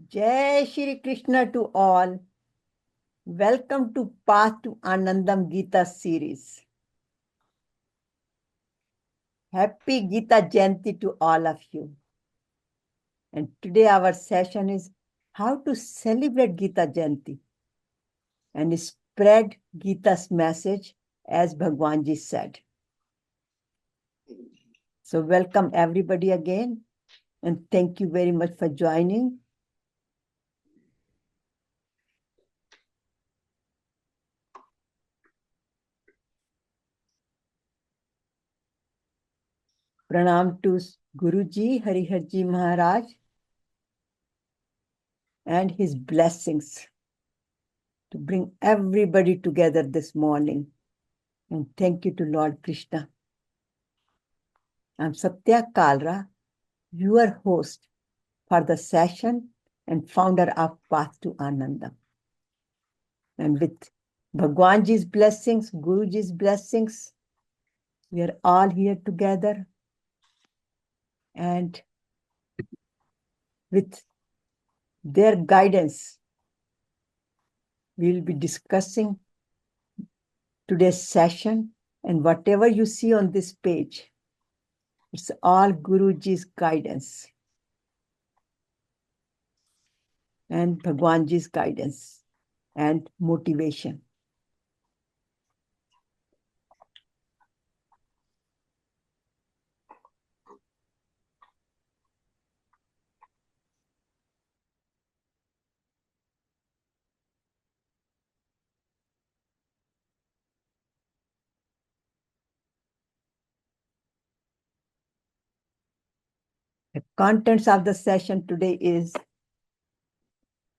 Jai Shri Krishna to all. Welcome to Path to Anandam Gita series. Happy Gita Jayanti to all of you. And today our session is how to celebrate Gita Jayanti and spread Gita's message as Bhagwan Ji said. So welcome everybody again and thank you very much for joining. Pranam to Guruji, Hariharji Maharaj and his blessings to bring everybody together this morning. And thank you to Lord Krishna. I'm Satya Kalra, your host for the session and founder of Path to Ananda. And with Bhagwanji's blessings, Guruji's blessings, we are all here together. And with their guidance, we will be discussing today's session. And whatever you see on this page, it's all Guruji's guidance and Bhagwanji's guidance and motivation. The contents of the session today is,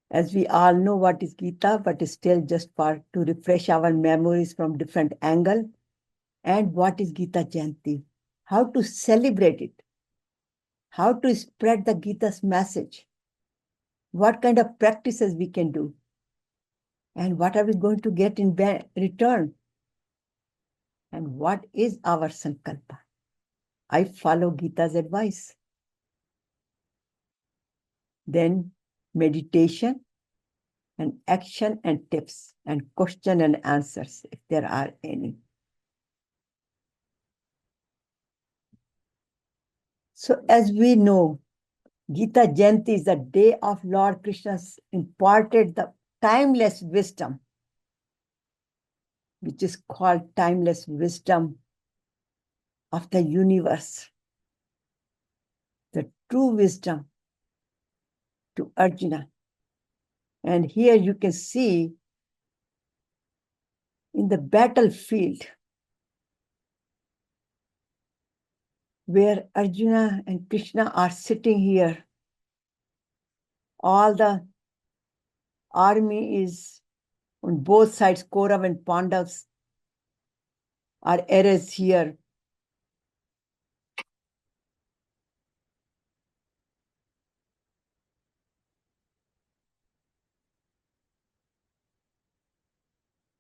as we all know what is Gita, but still just to refresh our memories from different angle, and what is Gita Jayanti, how to celebrate it, how to spread the Gita's message, what kind of practices we can do, and what are we going to get in return, and what is our sankalpa. I follow Gita's advice. Then meditation and action and tips and question and answers, if there are any. So as we know, Gita Jayanti is the day of Lord Krishna's imparted the timeless wisdom, which is called timeless wisdom of the universe, the true wisdom to Arjuna. And here you can see in the battlefield where Arjuna and Krishna are sitting here, all the army is on both sides, Kaurav and Pandavas are arrays here.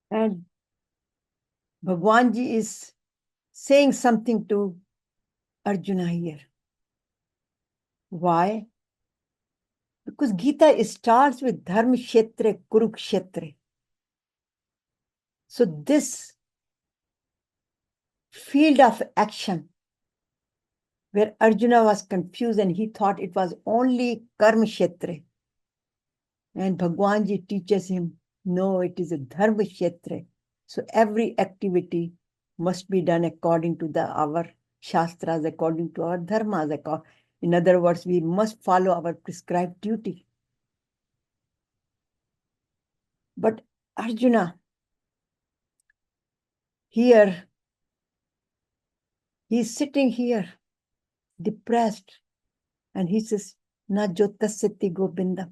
And Bhagwan Ji is saying something to Arjuna here. Why? Because Gita starts with Dharma Kshetra, Kurukshetra. So this field of action where Arjuna was confused and he thought it was only Karma Kshetra. And Bhagwan Ji teaches him, no, it is a Dharma Kshetra. So every activity must be done according to our Shastras, according to our Dharmas. In other words, we must follow our prescribed duty. But Arjuna, here, he's sitting here, depressed, and he says, Na jotasati Govinda.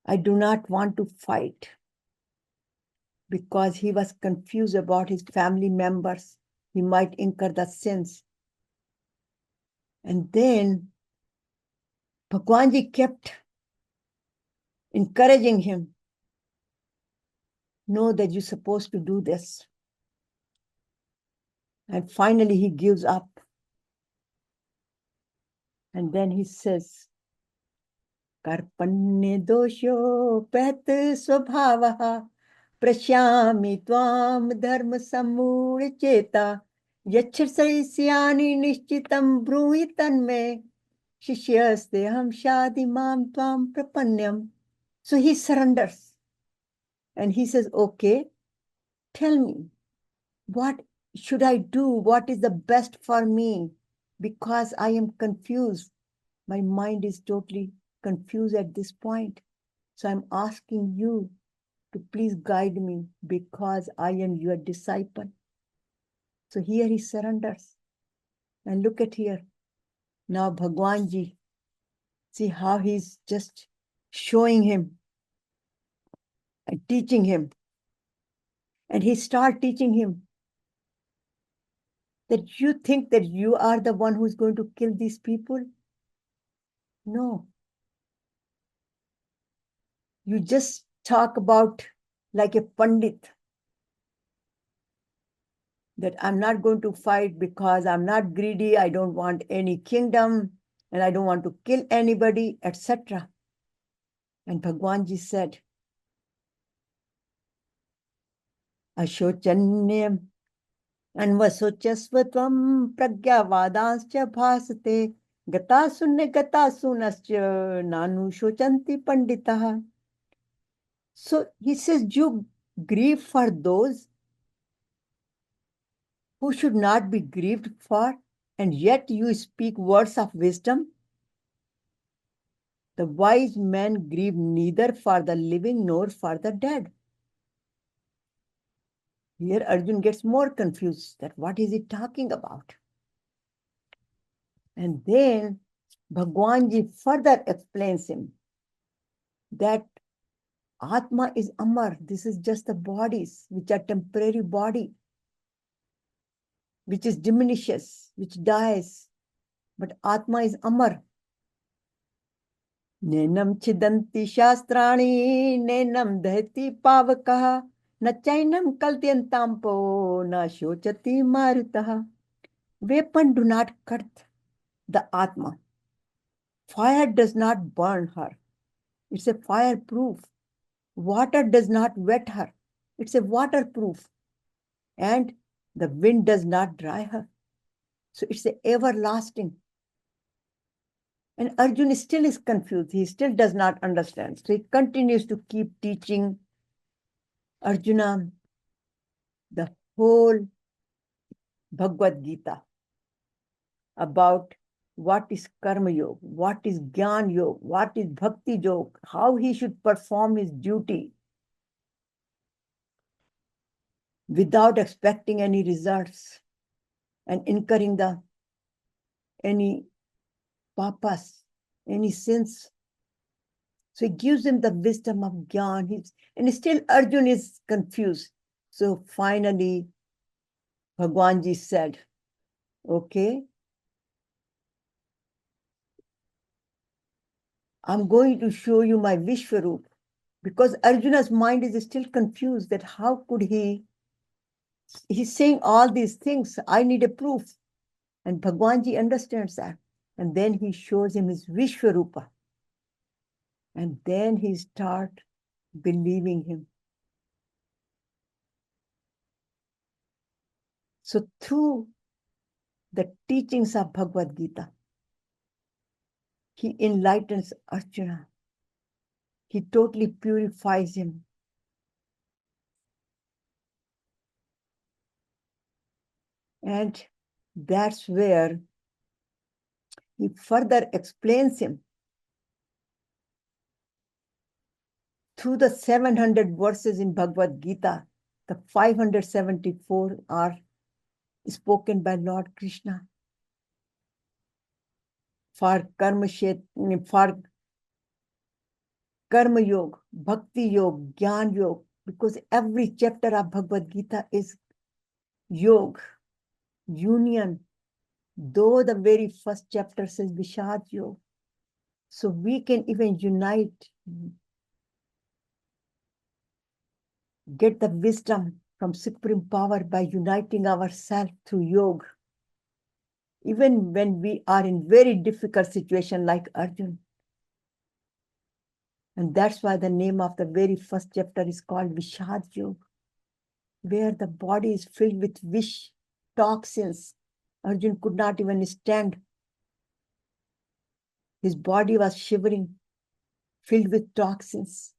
I do not want to fight, because he was confused about his family members. He might incur the sins. And then Bhagwan Ji kept encouraging him. Know that you're supposed to do this. And finally he gives up. And then he says, Karpanye dosho pet swabhavaha prashyami tvam dharma samud cheta yachsasyani nishchitam bruhitan me shishyaste ham shadi mam tvam prapanyam. So he surrenders and he says, okay, tell me, what should I do? What is the best for me? Because I am confused. My mind is totally confused at this point. So I'm asking you to please guide me because I am your disciple. So here he surrenders. And look at here. Now Bhagwanji, see how he's just showing him and teaching him. And he starts teaching him that you think that you are the one who's going to kill these people. No. You just talk about like a pandit that I'm not going to fight because I'm not greedy, I don't want any kingdom, and I don't want to kill anybody, etc. And Bhagwanji said, Ashocanyam anvasochasvatvam pragyavadanscha bhasate gatasunne gatasunascha nanu shochanti panditaha. So he says, you grieve for those who should not be grieved for, and yet you speak words of wisdom. The wise men grieve neither for the living nor for the dead. Here Arjuna gets more confused that what is he talking about? And then Bhagwanji further explains him that Atma is Amar. This is just the bodies, which are temporary body, which is diminishes, which dies. But Atma is Amar. Nenam chidanti shastrani, nenam dahati pavakaha, na chainam kaltyantampo, na shochati marutaha. Weapon do not cut the Atma. Fire does not burn her. It's a fireproof. Water does not wet her. It's a waterproof. And the wind does not dry her. So it's a everlasting. And Arjuna still is confused. He still does not understand. So he continues to keep teaching Arjuna the whole Bhagavad Gita about what is Karma Yoga, what is Jnana Yoga, what is Bhakti Yoga, how he should perform his duty without expecting any results and incurring any papas, any sins. So he gives him the wisdom of Jnana. And still Arjuna is confused. So finally, Bhagwanji said, okay, I'm going to show you my Vishwarup. Because Arjuna's mind is still confused that how could he's saying all these things, I need a proof. And Bhagwanji understands that. And then he shows him his Vishwarupa. And then he starts believing him. So through the teachings of Bhagavad Gita, he enlightens Arjuna. He totally purifies him. And that's where he further explains him. Through the 700 verses in Bhagavad Gita, the 574 are spoken by Lord Krishna for Karma Yoga, Bhakti Yoga, Jnana Yoga, because every chapter of Bhagavad Gita is Yoga, union, though the very first chapter says Vishad Yoga. So we can even unite, get the wisdom from supreme power by uniting ourselves through yoga. Even when we are in very difficult situation like Arjuna. And that's why the name of the very first chapter is called Vishad Yoga, where the body is filled with wish, toxins. Arjuna could not even stand. His body was shivering, filled with toxins,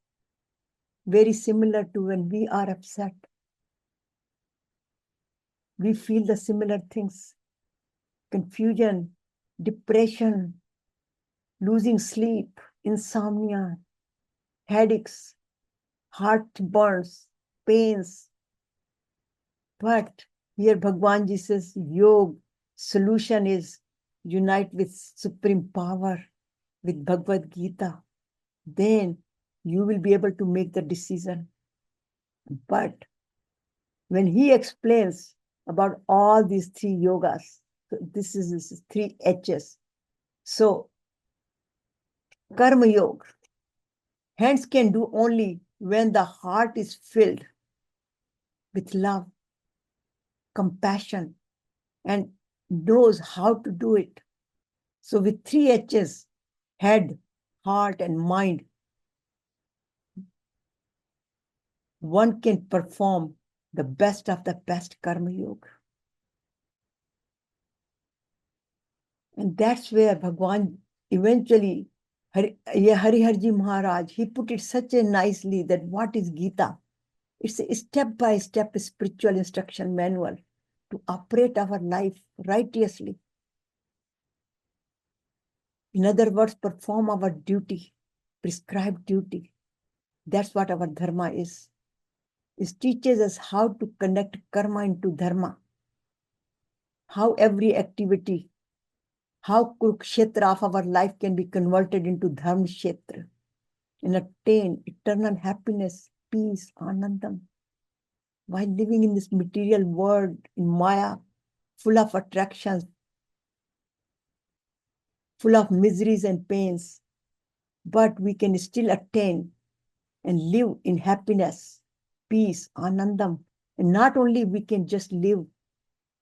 very similar to when we are upset. We feel the similar things: confusion, depression, losing sleep, insomnia, headaches, heartburns, pains. But here Bhagwan Ji says, Yoga solution is unite with supreme power, with Bhagavad Gita. Then you will be able to make the decision. But when he explains about all these three yogas, this is three H's. So, Karma Yoga, hands can do only when the heart is filled with love, compassion, and knows how to do it. So with three H's, head, heart, and mind, one can perform the best of the best Karma Yoga. And that's where Bhagwan eventually, Hariharji Maharaj, he put it such a nicely that what is Gita? It's a step-by-step spiritual instruction manual to operate our life righteously. In other words, perform our duty, prescribed duty. That's what our dharma is. It teaches us how to connect karma into dharma, how every activity, how Kurukshetra of our life can be converted into dharma kshetra and attain eternal happiness, peace, anandam. While living in this material world, in Maya, full of attractions, full of miseries and pains, but we can still attain and live in happiness, peace, anandam. And not only we can just live,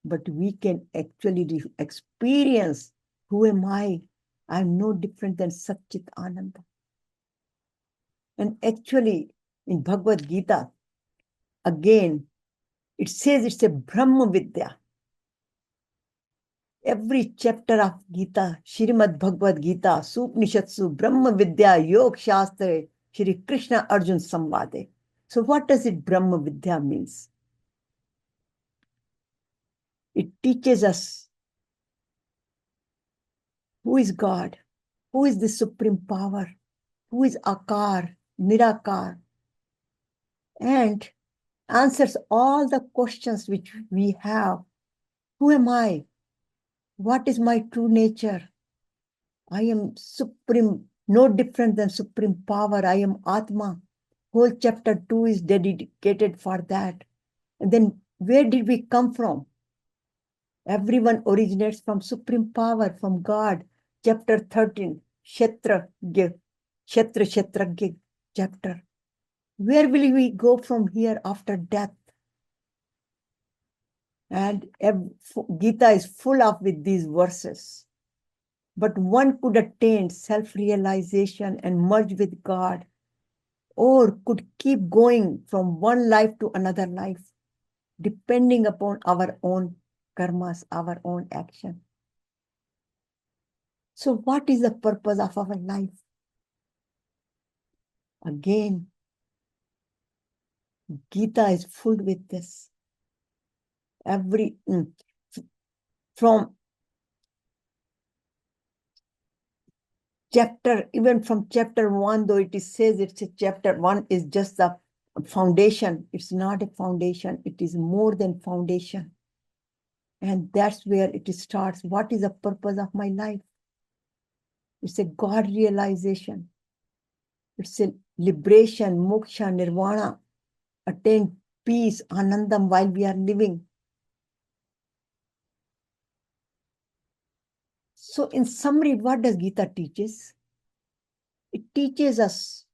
but we can actually experience, who am I? I'm no different than Satchit Ananda. And actually, in Bhagavad Gita, again, it says it's a Brahma Vidya. Every chapter of Gita, Shrimad Bhagavad Gita, Supnishatsu, Brahma Vidya, Yoga Shastra, Shri Krishna Arjuna Samvade. So what does it Brahma Vidya means? It teaches us who is God, who is the supreme power, who is Akar, Nirakar, and answers all the questions which we have. Who am I? What is my true nature? I am supreme, no different than supreme power. I am Atma. Whole chapter 2 is dedicated for that. And then where did we come from? Everyone originates from supreme power, from God. Chapter 13, Kshetragya chapter. Where will we go from here after death? And Gita is full of with these verses. But one could attain self-realization and merge with God, or could keep going from one life to another life, depending upon our own karmas, our own action. So what is the purpose of our life? Again, Gita is full with this. From chapter, even from chapter 1, though it says it's a chapter 1 is just the foundation. It's not a foundation. It is more than foundation. And that's where it starts. What is the purpose of my life? It's a God realization. It's a liberation, moksha, nirvana, attain peace, anandam while we are living. So in summary, what does Gita teaches? It teaches us,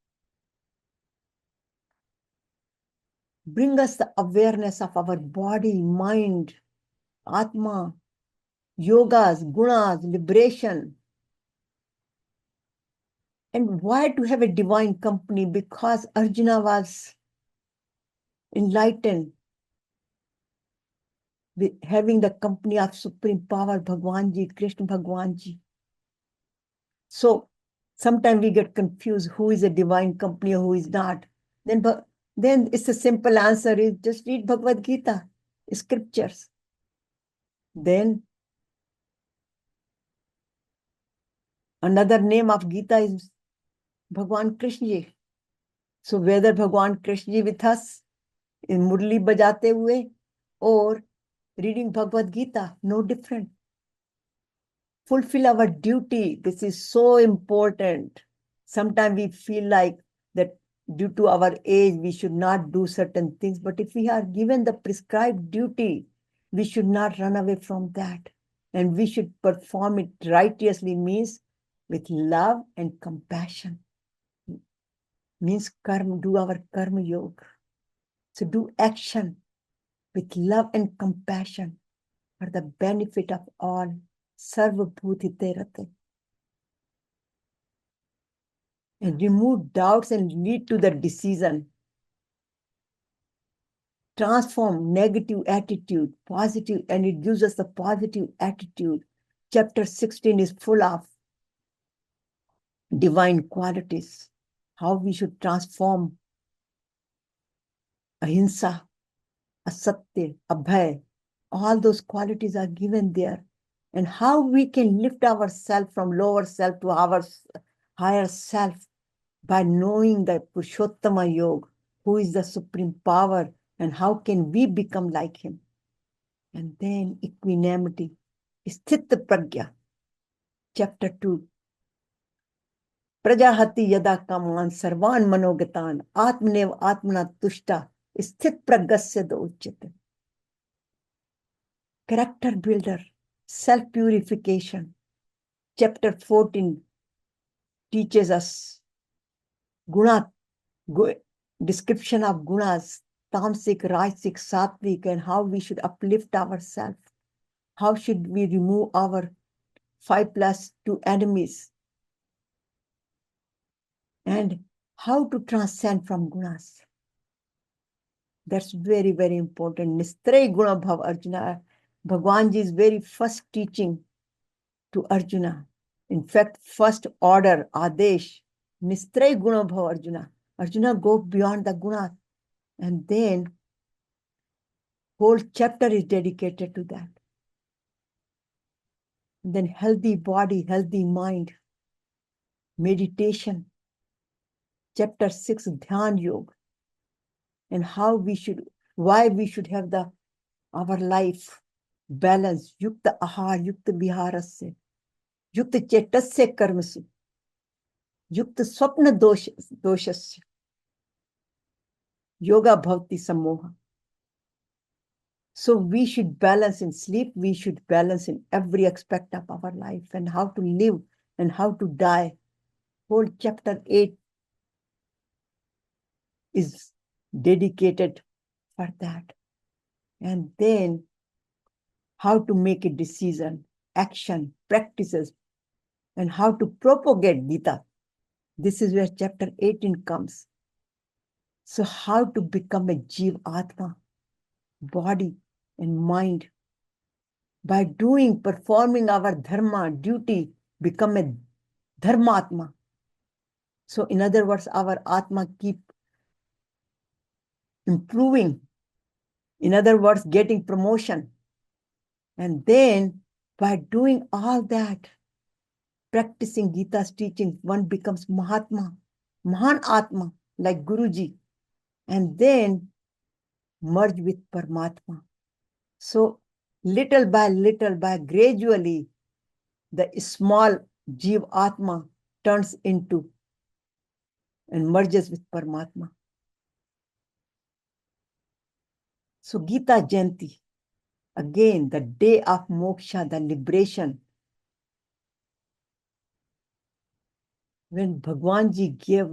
bring us the awareness of our body, mind, atma, yogas, gunas, liberation. And why to have a divine company? Because Arjuna was enlightened, with having the company of supreme power, Bhagwan Ji, Krishna Bhagwan Ji. So sometimes we get confused who is a divine company or who is not. Then it's a simple answer is just read Bhagavad Gita, scriptures. Then another name of Gita is Bhagwan Krishna Ji. So whether Bhagwan Krishna Ji with us in Murli bajate hue or reading Bhagavad Gita, no different. Fulfill our duty. This is so important. Sometimes we feel like that due to our age, we should not do certain things. But if we are given the prescribed duty, we should not run away from that. And we should perform it righteously, means with love and compassion. Means karma, do our karma yoga. So do action with love and compassion for the benefit of all. Sarva bhuti terate. And remove doubts and lead to the decision. Transform negative attitude, positive, and it gives us a positive attitude. Chapter 16 is full of divine qualities, how we should transform ahimsa, asatya, abhay. All those qualities are given there. And how we can lift ourselves from lower self to our higher self by knowing the Purushottama Yoga, who is the supreme power, and how can we become like him. And then equanimity, sthita pragya, chapter 2. Prajahati yada kaman sarvan manogatan atmanev atmana tushta sthit pragasya uchyate. Character builder, self-purification. Chapter 14 teaches us guna, description of gunas, tamasic, rajasic, sattvic, and how we should uplift ourselves. How should we remove our 5+2 enemies? And how to transcend from gunas. That's very, very important. Nistray guna bhav Arjuna. Bhagwanji's very first teaching to Arjuna. In fact, first order, Adesh, Nistray guna bhav Arjuna. Arjuna, go beyond the guna. And then whole chapter is dedicated to that. And then healthy body, healthy mind, meditation. Chapter 6, Dhyan Yoga. And how we should, why we should have our life balance. Yukta ahar, yukta viharasya, yukta chetasya karmasu, yukta swapna doshasya, yoga bhavati samoha. So we should balance in sleep, we should balance in every aspect of our life, and how to live and how to die. Whole chapter 8 is dedicated for that. And then how to make a decision, action, practices, and how to propagate Gita. This is where chapter 18 comes. So how to become a Jiva Atma, body and mind. By performing our dharma, duty, become a dharmatma. So in other words, our Atma keep improving. In other words, getting promotion. And then by doing all that, practicing Gita's teaching, one becomes Mahatma, Mahan Atma, like Guruji, and then merge with Paramatma. So little by gradually, the small Jiva Atma turns into and merges with Paramatma. So Gita Jayanti, again, the day of moksha, the liberation, when Bhagwanji gave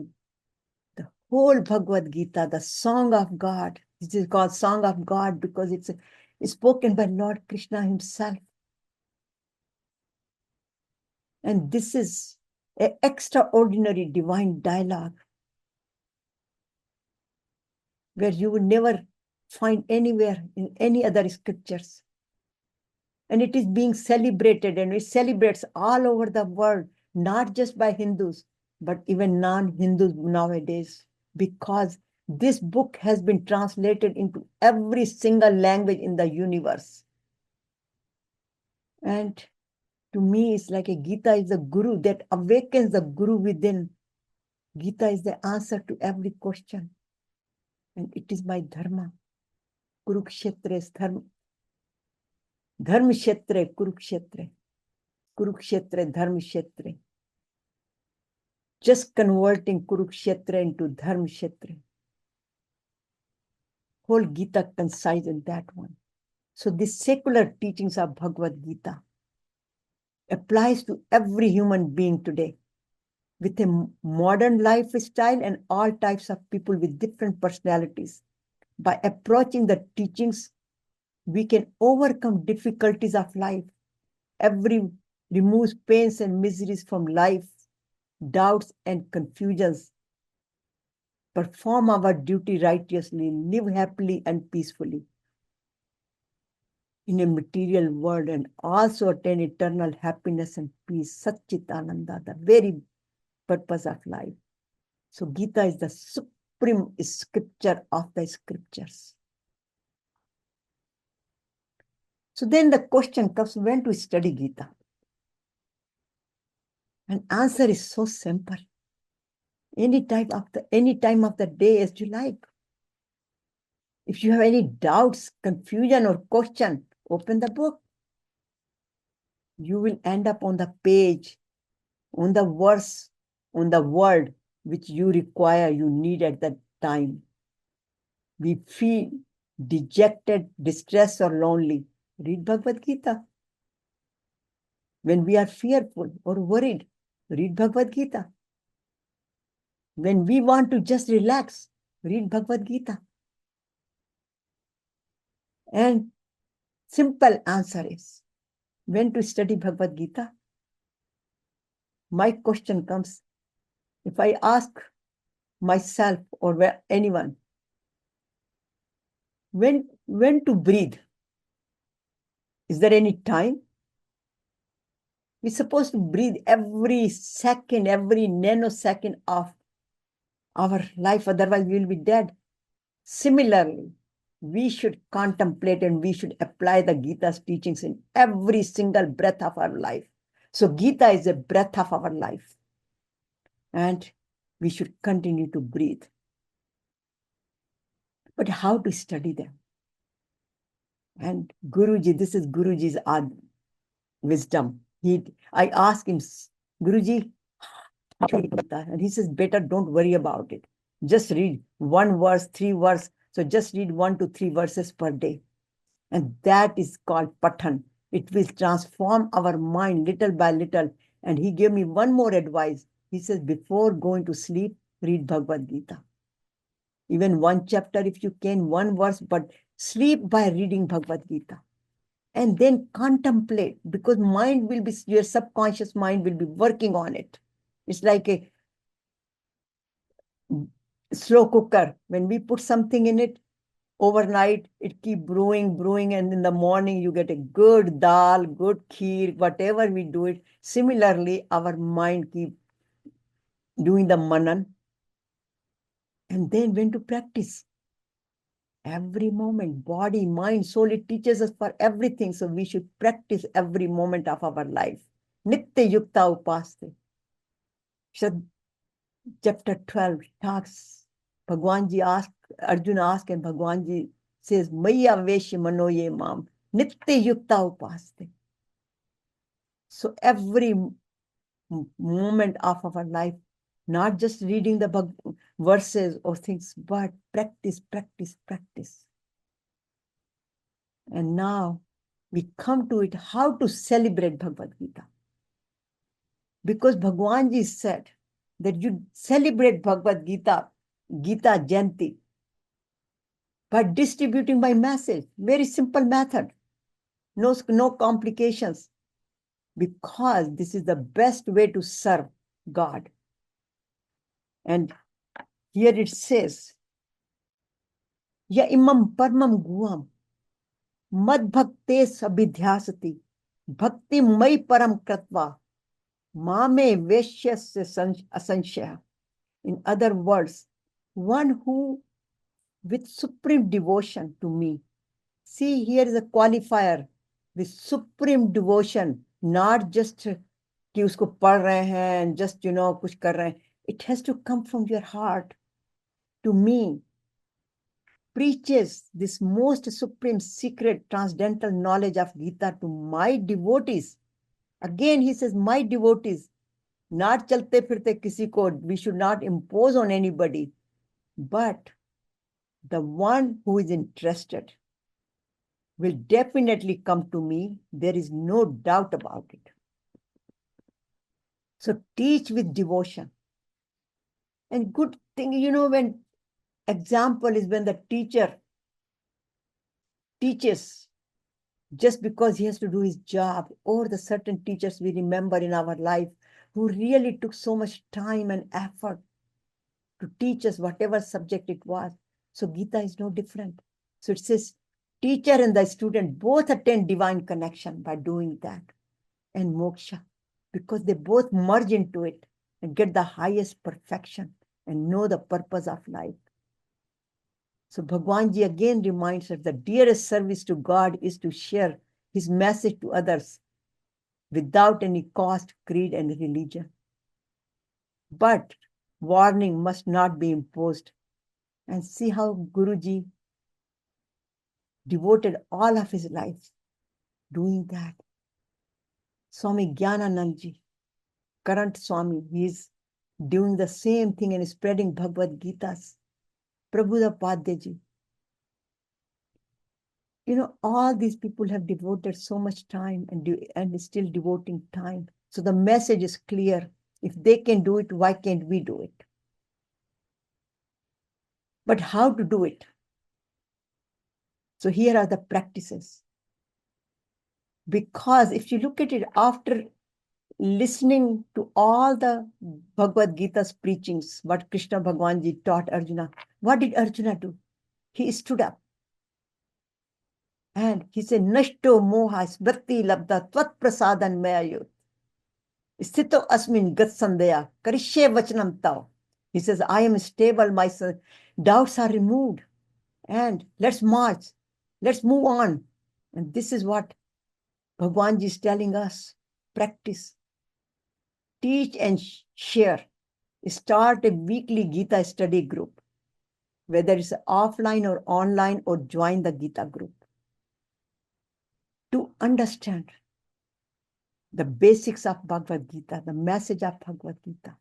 the whole Bhagavad Gita, the song of God. This is called song of God because it's spoken by Lord Krishna himself. And this is an extraordinary divine dialogue where you would never find anywhere in any other scriptures. And it is being celebrated, and it celebrates all over the world, not just by Hindus, but even non-Hindus nowadays, because this book has been translated into every single language in the universe. And to me, it's like a Gita is the guru that awakens the guru within. Gita is the answer to every question. And it is my dharma. Kurukshetra is dharma. Dharmkshetra, Kurukshetra. Kurukshetra, Dharmkshetra. Just converting Kurukshetra into Dharmkshetra. Whole Gita coincides in that one. So the secular teachings of Bhagavad Gita applies to every human being today with a modern lifestyle and all types of people with different personalities. By approaching the teachings, we can overcome difficulties of life. Every removes pains and miseries from life, doubts and confusions. Perform our duty righteously, live happily and peacefully in a material world, and also attain eternal happiness and peace. Satchitananda, the very purpose of life. So Gita is the supreme scripture of the scriptures. So then the question comes, when to study Gita? And answer is so simple. Any time of the day as you like. If you have any doubts, confusion, or question, open the book. You will end up on the page, on the verse, on the word which you require, you need at that time. We feel dejected, distressed, or lonely. Read Bhagavad Gita. When we are fearful or worried, read Bhagavad Gita. When we want to just relax, read Bhagavad Gita. And simple answer is, when to study Bhagavad Gita? My question comes, if I ask myself or anyone, when to breathe? Is there any time? We're supposed to breathe every second, every nanosecond of our life, otherwise we will be dead. Similarly, we should contemplate and we should apply the Gita's teachings in every single breath of our life. So Gita is a breath of our life. And we should continue to breathe. But how to study them? And Guruji, this is Guruji's wisdom. I asked him, Guruji, and he says, better don't worry about it. Just read 1 verse, 3 verse. So just read 1 to 3 verses per day. And that is called Pathan. It will transform our mind little by little. And he gave me one more advice. He says, before going to sleep, read Bhagavad Gita. Even 1 chapter if you can, 1 verse, but sleep by reading Bhagavad Gita. And then contemplate, because your subconscious mind will be working on it. It's like a slow cooker. When we put something in it, overnight, it keep brewing, and in the morning, you get a good dal, good kheer, whatever we do it. Similarly, our mind keep doing the manan. And then when to practice? Every moment, body, mind, soul, it teaches us for everything. So we should practice every moment of our life. Nitya yukta upaste. Chapter 12 talks, Bhagwanji asked, Arjuna asked, and Bhagwanji says, Maya vesh manoye mam, nitya yukta upaste. So every moment of our life, not just reading the verses or things, but practice, practice, practice. And now we come to it, how to celebrate Bhagavad Gita. Because Bhagwanji said that you celebrate Bhagavad Gita, Gita Jayanti, by distributing by message. Very simple method. No complications. Because this is the best way to serve. God. And here it says, Ya imam parmam guam, mad bhakte sabidhyasati, bhakti mai param kratva, mame veshyasya asanshya. In other words, one who with supreme devotion to me. See, here is a qualifier, with supreme devotion, not just कि उसको पढ़ रहे हैं and just कुछ कर रहे हैं. It has to come from your heart to me. Preaches this most supreme secret transcendental knowledge of Gita to my devotees. Again, he says, my devotees. Not chalte firte kisi ko, we should not impose on anybody, but the one who is interested will definitely come to me. There is no doubt about it. So teach with devotion. And good thing, when example is when the teacher teaches just because he has to do his job, or the certain teachers we remember in our life who really took so much time and effort to teach us whatever subject it was. So Gita is no different. So it says, teacher and the student both attain divine connection by doing that, and moksha, because they both merge into it and get the highest perfection and know the purpose of life. So Bhagwan Ji again reminds us the dearest service to God is to share his message to others without any caste, creed, and religion. But warning must not be imposed. And see how Guruji devoted all of his life doing that. Swami Gyananand Ji, current Swami, he is doing the same thing and spreading Bhagavad Gita's. Prabhupada Padya Ji. All these people have devoted so much time and still devoting time. So the message is clear. If they can do it, why can't we do it? But how to do it? So here are the practices. Because if you look at it, after listening to all the Bhagavad Gita's preachings, what Krishna Bhagwan Ji taught Arjuna, what did Arjuna do? He stood up. And he said, Nashto moha smriti labda tvat prasadan mayayut. Sthito asmin gat sandhya karishye vachanam tau. He says, I am stable, my son. Doubts are removed. And let's march. Let's move on. And this is what Bhagwan Ji is telling us. Practice. Teach and share. Start a weekly Gita study group, whether it's offline or online, or join the Gita group. To understand the basics of Bhagavad Gita, the message of Bhagavad Gita,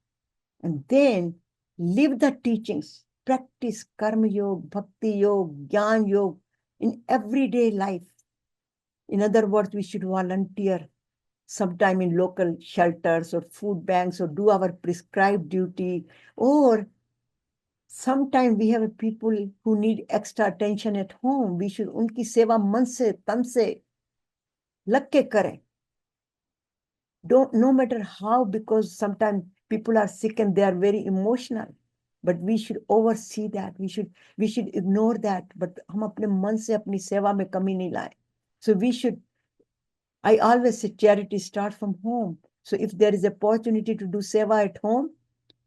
and then live the teachings, practice Karma Yoga, Bhakti Yoga, Jnana Yoga in everyday life. In other words, we should volunteer sometime in local shelters or food banks, or do our prescribed duty, or sometime we have people who need extra attention at home. We should unki seva man se, tan se, lag ke kare. No matter how, because sometimes people are sick and they are very emotional, but we should oversee that. We should ignore that. But hum apne man se apni seva mein kami nahi laye. So we should, I always say charity starts from home. So if there is opportunity to do seva at home,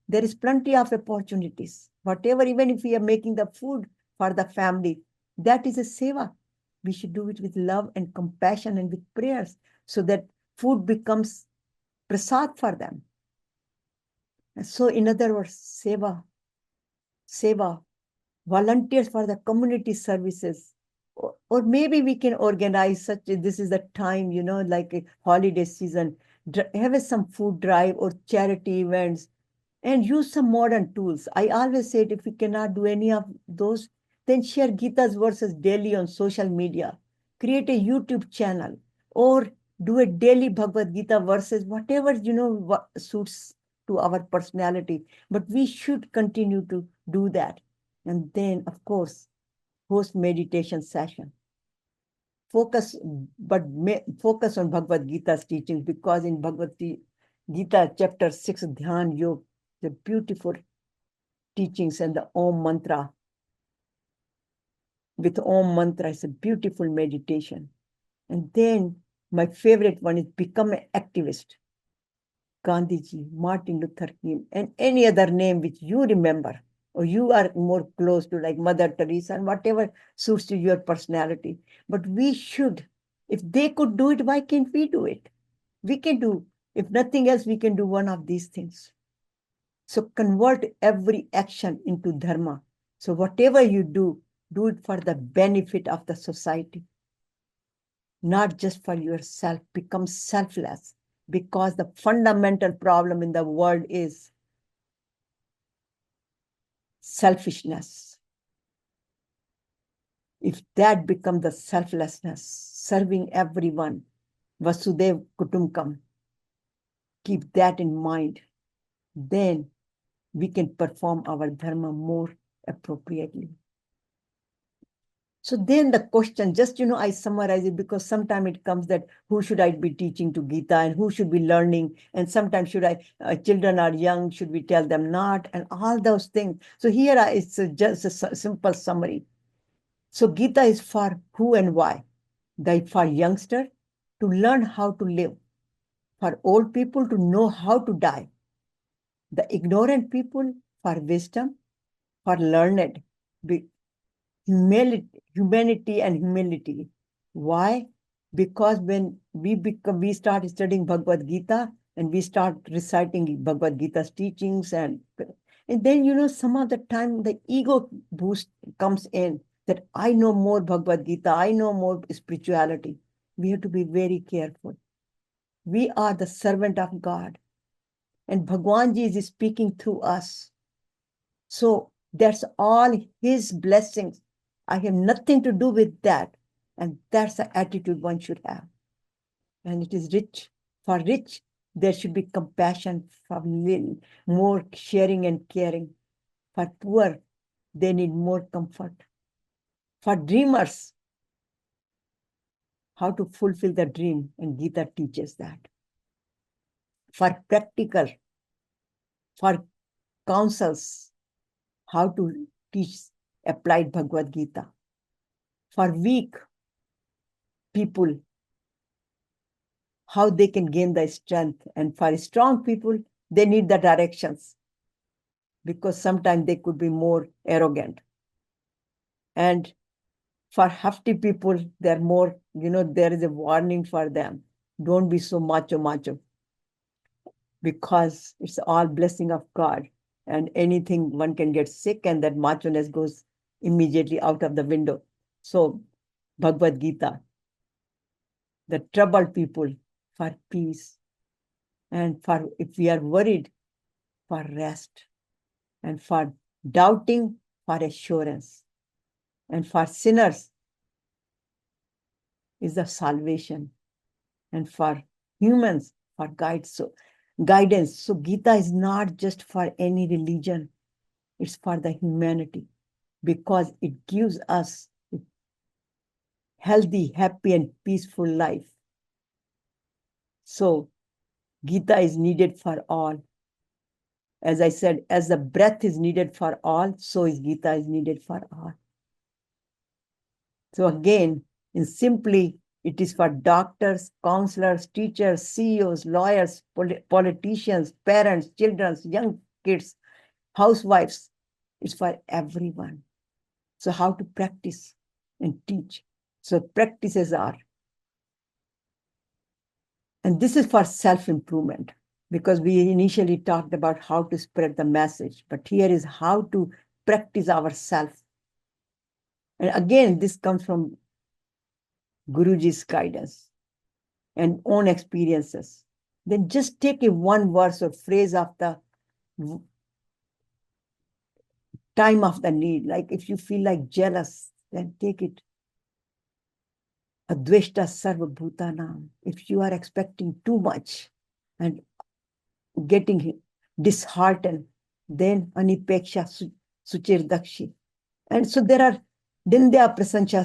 there is plenty of opportunities. Whatever, even if we are making the food for the family, that is a seva. We should do it with love and compassion and with prayers, so that food becomes prasad for them. And so in other words, seva, volunteers for the community services, or maybe we can organize such, this is the time, like a holiday season, have some food drive or charity events, and use some modern tools. I always said, if we cannot do any of those, then share Gita's verses daily on social media, create a YouTube channel, or do a daily Bhagavad Gita verses, whatever, what suits to our personality. But we should continue to do that. And then, of course, host meditation session. Focus on Bhagavad Gita's teachings, because in Bhagavad Gita, Gita chapter 6, Dhyan Yoga, the beautiful teachings and the Om mantra. With Om mantra, it's a beautiful meditation. And then my favorite one is become an activist. Gandhiji, Martin Luther King, and any other name which you remember, or you are more close to, like Mother Teresa, and whatever suits to your personality. But we should, if they could do it, why can't we do it? We can do, if nothing else, we can do one of these things. So convert every action into dharma. So whatever you do it for the benefit of the society, not just for yourself. Become selfless, because the fundamental problem in the world is selfishness. If that becomes the selflessness, serving everyone, Vasudev Kutumbakam, keep that in mind, then we can perform our dharma more appropriately. So then the question, just, I summarize it, because sometimes it comes that who should I be teaching to Gita and who should be learning? And sometimes children are young, should we tell them not? And all those things. So here it's just a simple summary. So Gita is for who and why. For youngster to learn how to live. For old people to know how to die. The ignorant people for wisdom. For learned, humanity and humility. Why? Because when we start studying Bhagavad Gita and we start reciting Bhagavad Gita's teachings, and then some of the time the ego boost comes in, that I know more Bhagavad Gita, I know more spirituality. We have to be very careful. We are the servant of God, and Bhagwan Ji is speaking through us. So that's all his blessings. I have nothing to do with that. And that's the attitude one should have. And it is rich. For rich, there should be compassion, for more sharing and caring. For poor, they need more comfort. For dreamers, how to fulfill the dream, and Gita teaches that. For practical, for counsels, how to teach applied Bhagavad Gita. For weak people, how they can gain the strength. And for strong people, they need the directions, because sometimes they could be more arrogant. And for hefty people, they're more, there is a warning for them. Don't be so macho, because it's all blessing of God. And anything, one can get sick, and that macho-ness goes immediately out of the window. So Bhagavad Gita, the troubled people, for peace. And for, if we are worried, for rest. And for doubting, for assurance. And for sinners is the salvation. And for humans, for guidance. So Gita is not just for any religion. It's for the humanity, because it gives us healthy, happy, and peaceful life. So Gita is needed for all. As I said, as the breath is needed for all, so is Gita is needed for all. So again, in simply, it is for doctors, counselors, teachers, CEOs, lawyers, politicians, parents, children, young kids, housewives. It's for everyone. So how to practice and teach. So practices are. And this is for self-improvement, because we initially talked about how to spread the message, but here is how to practice ourselves. And again, this comes from Guruji's guidance and own experiences. Then just take a one verse or phrase of the time of the need. Like if you feel like jealous, then take it. Adveshta sarva bhutanam. If you are expecting too much and getting disheartened, then anipeksha suchir dakshi. And so there are Dindya Prasancha,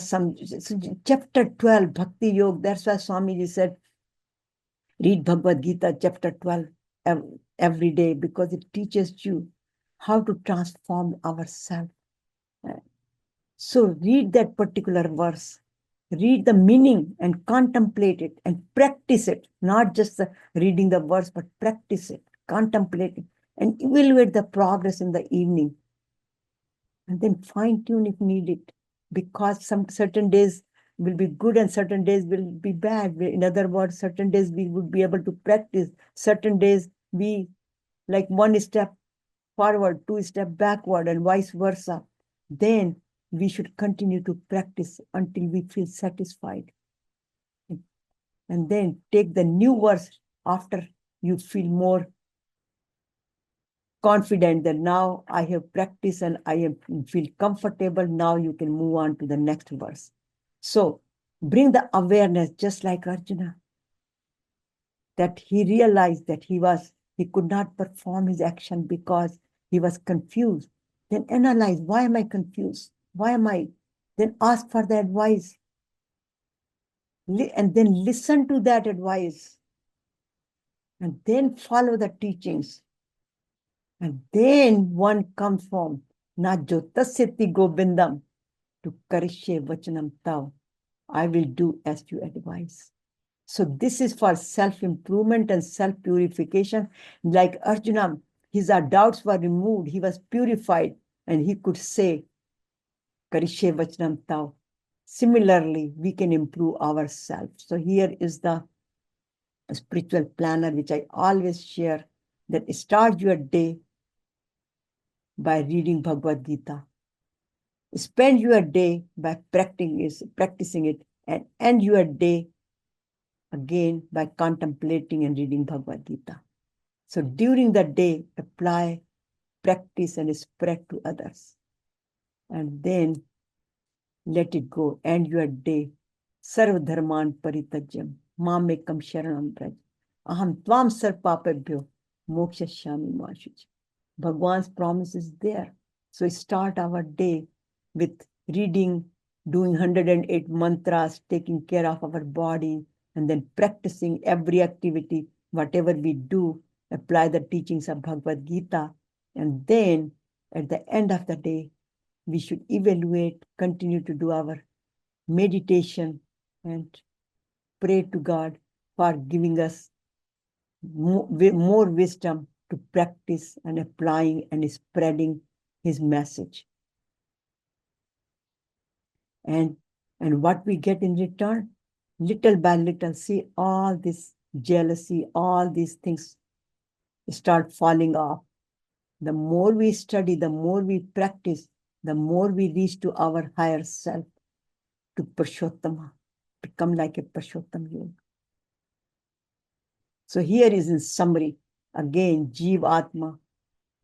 chapter 12, Bhakti Yoga. That's why Swamiji said, read Bhagavad Gita, chapter 12. every day, because it teaches you how to transform ourselves. So read that particular verse, read the meaning and contemplate it and practice it, not just reading the verse, but practice it, contemplate it, and evaluate the progress in the evening. And then fine tune if needed, because some certain days will be good and certain days will be bad. In other words, certain days we would be able to practice, certain days we like one step forward, two step backward, and vice versa. Then we should continue to practice until we feel satisfied. And then take the new verse after you feel more confident that now I have practiced and I feel comfortable. Now you can move on to the next verse. So bring the awareness, just like Arjuna, that he realized that he could not perform his action because he was confused. Then analyze, why am I confused? Why am I? Then ask for the advice. And then listen to that advice. And then follow the teachings. And then one comes from Najo Tasyati Govindam to Karishe Vachanam Tav. I will do as you advise. So this is for self-improvement and self-purification. Like Arjuna, his doubts were removed. He was purified and he could say, Karishe Vachanam Tav. Similarly, we can improve ourselves. So here is the spiritual planner, which I always share, that start your day by reading Bhagavad Gita. Spend your day by practicing it, and end your day again by contemplating and reading Bhagavad Gita. So during the day, apply, practice, and spread to others. And then let it go. End your day. Sarva dharman paritajyam. Mamekam sharanam braj. Aham tvam sarpapabhyo mokshashyami mashuch. Bhagwan's promise is there. So start our day with reading, doing 108 mantras, taking care of our body, and then practicing every activity, whatever we do, apply the teachings of Bhagavad Gita. And then at the end of the day, we should evaluate, continue to do our meditation, and pray to God for giving us more wisdom to practice and applying and spreading his message. And what we get in return, little by little, see all this jealousy, all these things start falling off. The more we study, the more we practice, the more we reach to our higher self, to Purshottama, become like a Purushottam yoga. So here is in summary, again, Jeev Atma,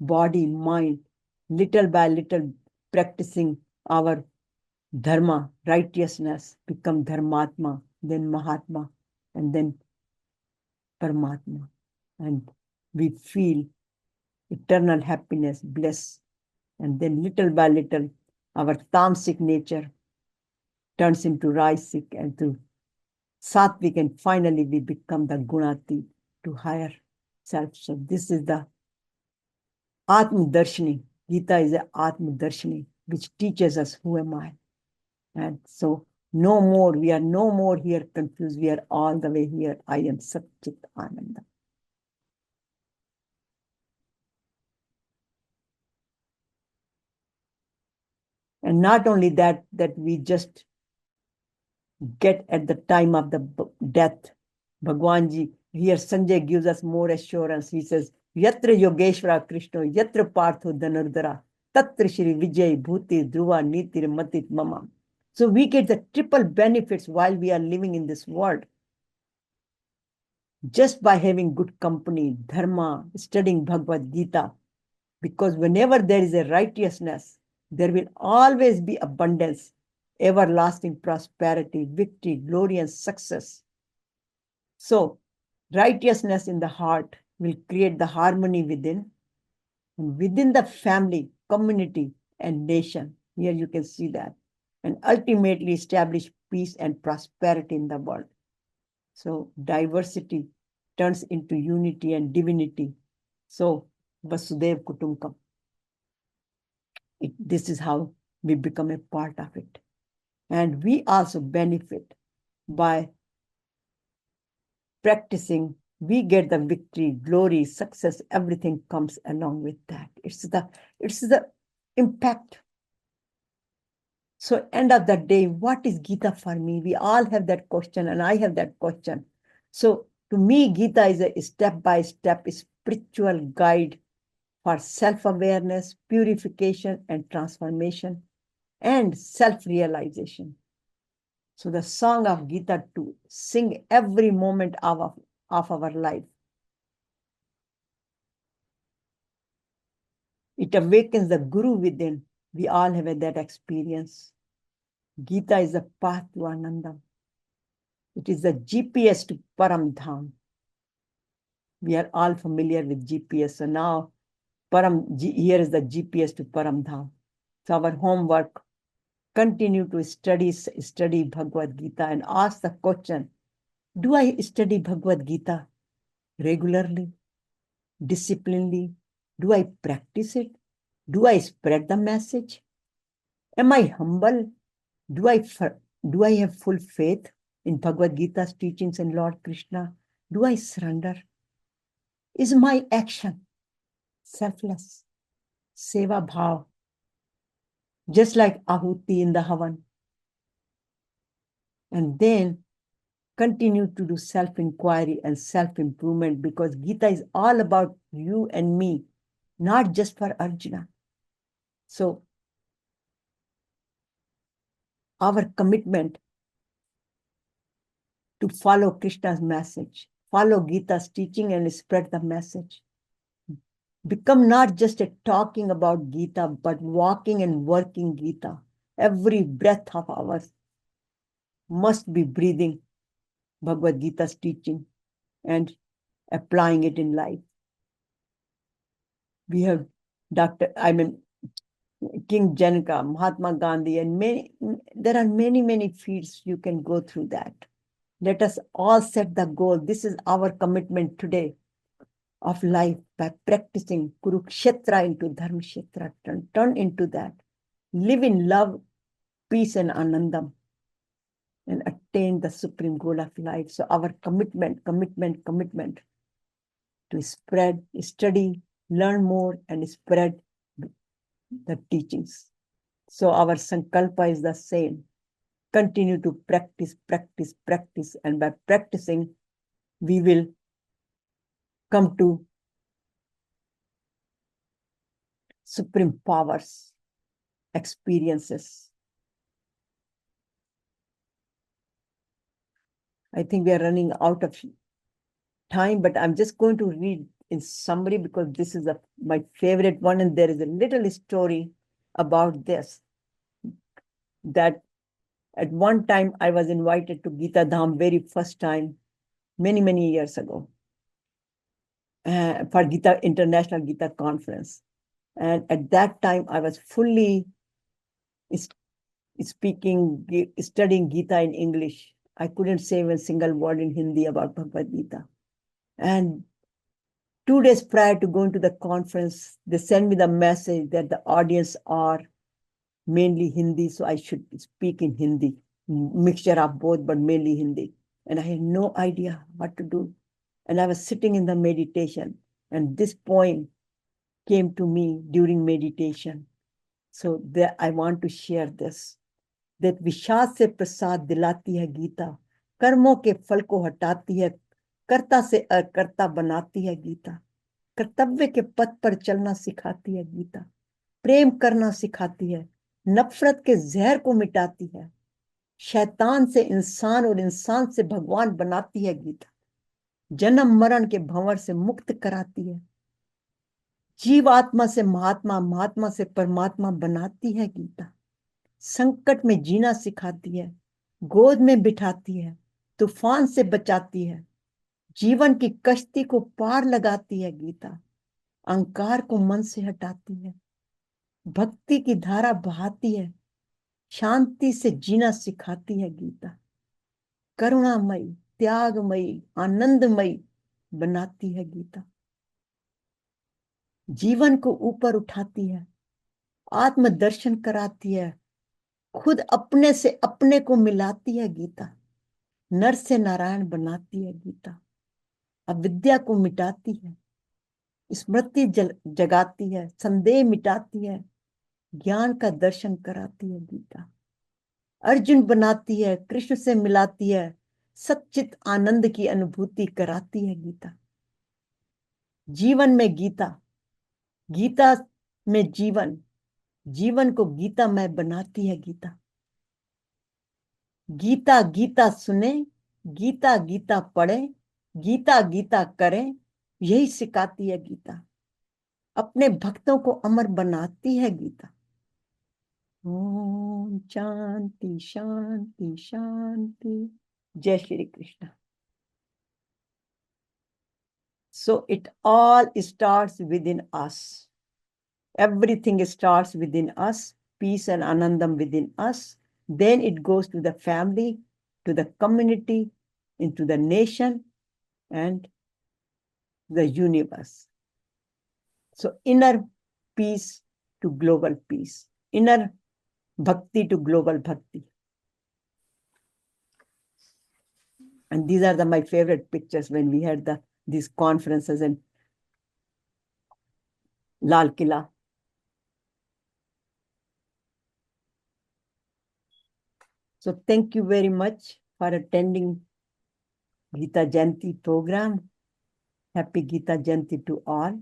body, mind, little by little practicing our dharma, righteousness, become Dharmatma, then Mahatma, and then Paramatma. And we feel eternal happiness, bliss. And then little by little, our tamasic nature turns into Rajasic and to Sattvic, and finally we become the Gunati, to higher self. So this is the Atma Darshini. Gita is a Atma Darshini, which teaches us who am I. And so no more, we are no more here confused. We are all the way here. I am Satchit Ananda. And not only that we just get at the time of the death. Bhagwanji, here Sanjay gives us more assurance. He says, Yatra Yogeshwara Krishna, Yatra Partho Dhanurdhara, Tatra Shri Vijay Bhuti Dhruva Nitir Matit Mama. So we get the triple benefits while we are living in this world. Just by having good company, dharma, studying Bhagavad Gita. Because whenever there is a righteousness, there will always be abundance, everlasting prosperity, victory, glory, and success. So righteousness in the heart will create the harmony within, and within the family, community, and nation. Here you can see that. And ultimately establish peace and prosperity in the world. So diversity turns into unity and divinity. So, Vasudev Kutumbakam. This is how we become a part of it. And we also benefit by practicing. We get the victory, glory, success, everything comes along with that. It's the impact. So end of the day, what is Gita for me? We all have that question, and I have that question. So to me, Gita is a step-by-step spiritual guide for self-awareness, purification, and transformation, and self-realization. So the song of Gita to sing every moment of our life. It awakens the Guru within. We all have that experience. Gita is the path to Ananda. It is the GPS to Param Dham. We are all familiar with GPS. So now here is the GPS to Param Dham. So our homework, continue to study Bhagavad Gita and ask the question, do I study Bhagavad Gita regularly, disciplinedly? Do I practice it? Do I spread the message? Am I humble? Do I have full faith in Bhagavad Gita's teachings and Lord Krishna? Do I surrender? Is my action selfless? Seva bhav, just like Ahuti in the Havan. And then continue to do self-inquiry and self-improvement, because Gita is all about you and me, not just for Arjuna. So our commitment to follow Krishna's message, follow Gita's teaching and spread the message. Become not just a talking about Gita, but walking and working Gita. Every breath of ours must be breathing Bhagavad Gita's teaching and applying it in life. We have King Janaka, Mahatma Gandhi, and there are many fields you can go through that. Let us all set the goal. This is our commitment today of life, by practicing Kurukshetra into Dharmkshetra, turn into that. Live in love, peace, and anandam, and attain the supreme goal of life. So our commitment to spread, study, learn more, and spread the teachings. So our sankalpa is the same. Continue to practice, and by practicing, we will come to supreme powers, experiences. I think we are running out of time, but I'm just going to read in summary, because this is my favorite one, and there is a little story about this. That at one time I was invited to Gita Dham very first time, many years ago, for International Gita Conference. And at that time, I was fully studying Gita in English. I couldn't say a single word in Hindi about Bhagavad Gita. And 2 days prior to going to the conference, they sent me the message that the audience are mainly Hindi, so I should speak in Hindi, mixture of both, but mainly Hindi. And I had no idea what to do. And I was sitting in the meditation, and this poem came to me during meditation. So I want to share this. That विषाद से प्रसाद दिलाती है गीता, कर्मों के फल को हटाती है, कर्ता से अकर्ता बनाती है गीता, कर्तव्य के पथ पर चलना सिखाती है गीता, प्रेम करना सिखाती है, नफरत के जहर को मिटाती है, शैतान से इंसान और इंसान से भगवान बनाती है गीता, जन्म मरण के भंवर से मुक्त कराती है, जीव आत्मा से महात्मा, महात्मा से परमात्मा बनाती है गीता, संकट में जीना सिखाती है, गोद में बिठाती है, तूफान से बचाती है, जीवन की कश्ती को पार लगाती है गीता, अहंकार को मन से हटाती है, भक्ति की धारा बहाती है, शांति से जीना सिखाती है गीता, करुणामयी, त्यागमयी, आनंदमयी, बनाती है गीता, जीवन को ऊपर उठाती है, आत्मदर्शन कराती है, खुद अपने से अपने को मिलाती है गीता, नर से नारायण बनाती है गीता, अविद्या को मिटाती है, स्मृति जगाती है, संदेह मिटाती है, ज्ञान का दर्शन कराती है गीता, अर्जुन बनाती है, कृष्ण से मिलाती है, सच्चित आनंद की अनुभूति कराती है गीता। जीवन में गीता, गीता में जीवन, जीवन को गीता में बनाती है गीता। गीता गीता सुने, गीता गीता पढ़े, गीता गीता करें, यही सिखाती है गीता। अपने भक्तों को अमर बनाती है गीता। ओम शांति शांति शांति। जय Shri Krishna. So it all starts within us. Everything starts within us, peace and anandam within us. Then it goes to the family, to the community, into the nation, and the universe. So inner peace to global peace, inner bhakti to global bhakti. And these are my favorite pictures when we had these conferences in Lal Killa. So thank you very much for attending Gita Jayanti program. Happy Gita Jayanti to all,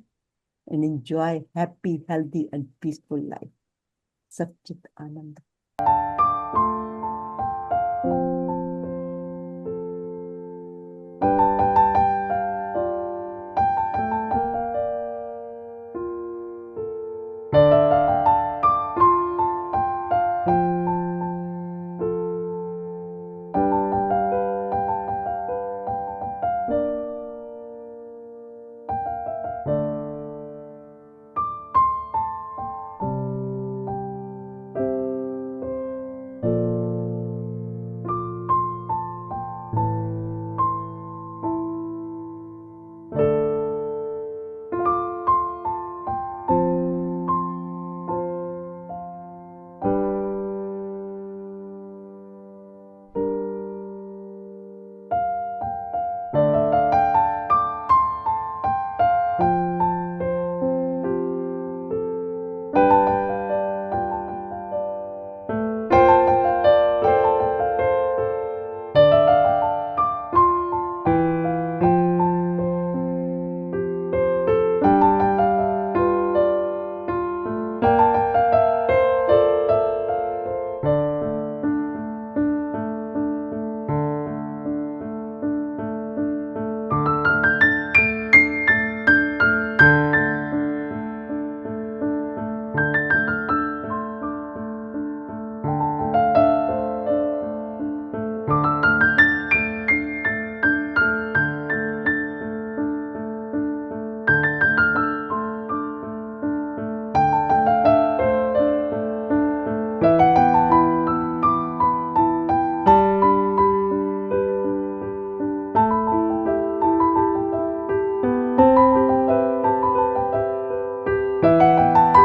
and enjoy happy, healthy, and peaceful life. Satchit Anand.